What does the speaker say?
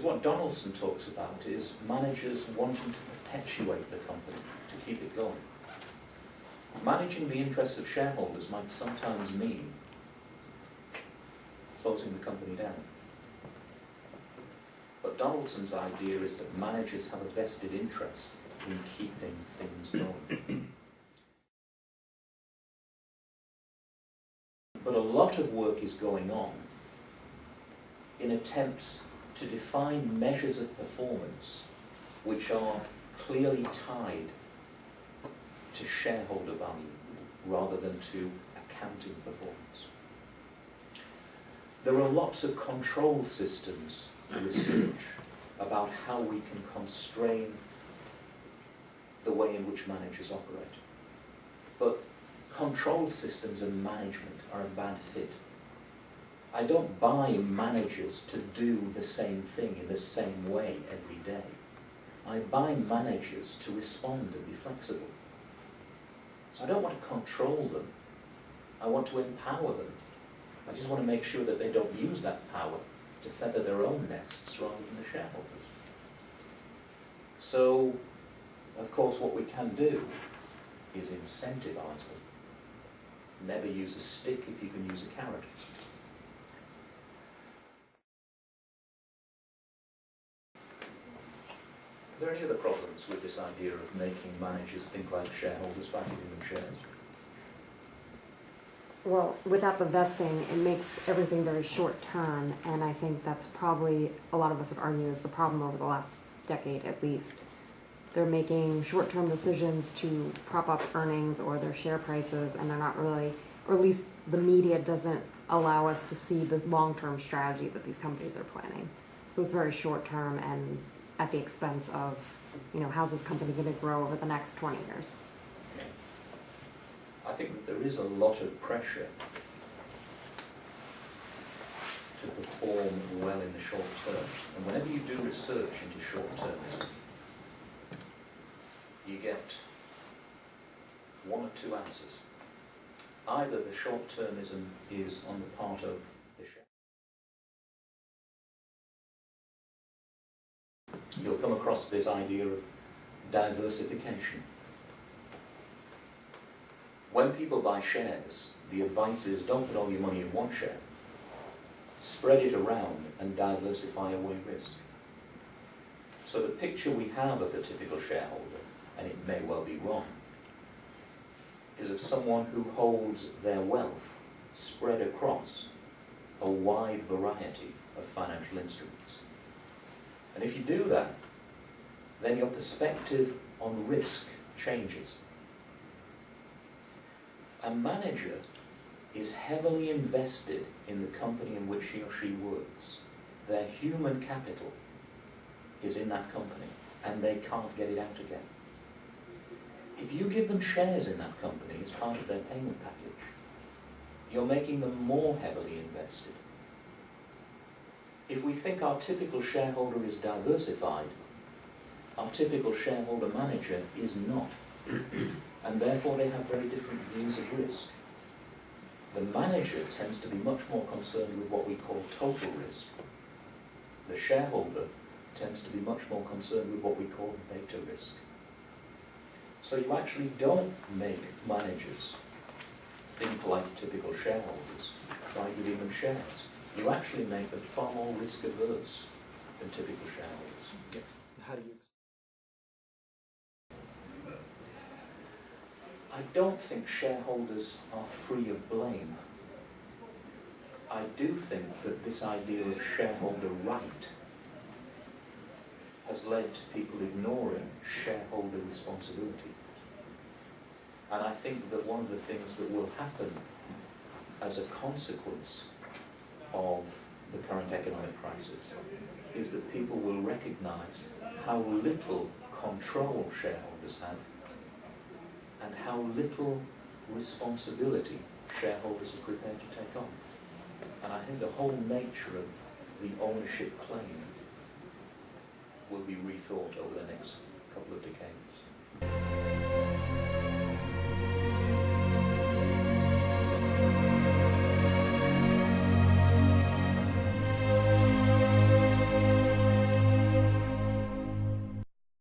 what Donaldson talks about is managers wanting to perpetuate the company, to keep it going. Managing the interests of shareholders might sometimes mean closing the company down. But Donaldson's idea is that managers have a vested interest in keeping things going. But a lot of work is going on in attempts to define measures of performance which are clearly tied to shareholder value rather than to accounting performance. There are lots of control systems research about how we can constrain the way in which managers operate. But control systems and management are a bad fit. I don't buy managers to do the same thing in the same way every day. I buy managers to respond and be flexible. So I don't want to control them. I want to empower them. I just want to make sure that they don't use that power to feather their own nests rather than the shareholders. So, of course, what we can do is incentivize them. Never use a stick if you can use a carrot. Are there any other problems with this idea of making managers think like shareholders by giving them shares? Well, without the vesting, it makes everything very short term, and I think that's probably, a lot of us would argue, is the problem over the last decade at least. They're making short-term decisions to prop up earnings or their share prices, and they're not really, or at least the media doesn't allow us to see the long-term strategy that these companies are planning. So it's very short-term and at the expense of, how's this company going to grow over the next 20 years? I think that there is a lot of pressure to perform well in the short term. And whenever you do research into short-termism, you get one of two answers. Either the short-termism is on the part of the share. You'll come across this idea of diversification. When people buy shares, the advice is don't put all your money in one share. Spread it around and diversify away risk. So the picture we have of a typical shareholder, and it may well be wrong, is of someone who holds their wealth spread across a wide variety of financial instruments. And if you do that, then your perspective on risk changes. A manager is heavily invested in the company in which he or she works. Their human capital is in that company, and they can't get it out again. If you give them shares in that company as part of their payment package, you're making them more heavily invested. If we think our typical shareholder is diversified, our typical shareholder manager is not. And therefore they have very different views of risk. The manager tends to be much more concerned with what we call total risk. The shareholder tends to be much more concerned with what we call beta risk. So you actually don't make managers think like typical shareholders by giving them shares. You actually make them far more risk averse than typical shareholders. Yeah. How do you? I don't think shareholders are free of blame. I do think that this idea of shareholder right has led to people ignoring shareholder responsibility. And I think that one of the things that will happen as a consequence of the current economic crisis is that people will recognize how little control shareholders have and how little responsibility shareholders are prepared to take on. And I think the whole nature of the ownership claim will be rethought over the next couple of decades.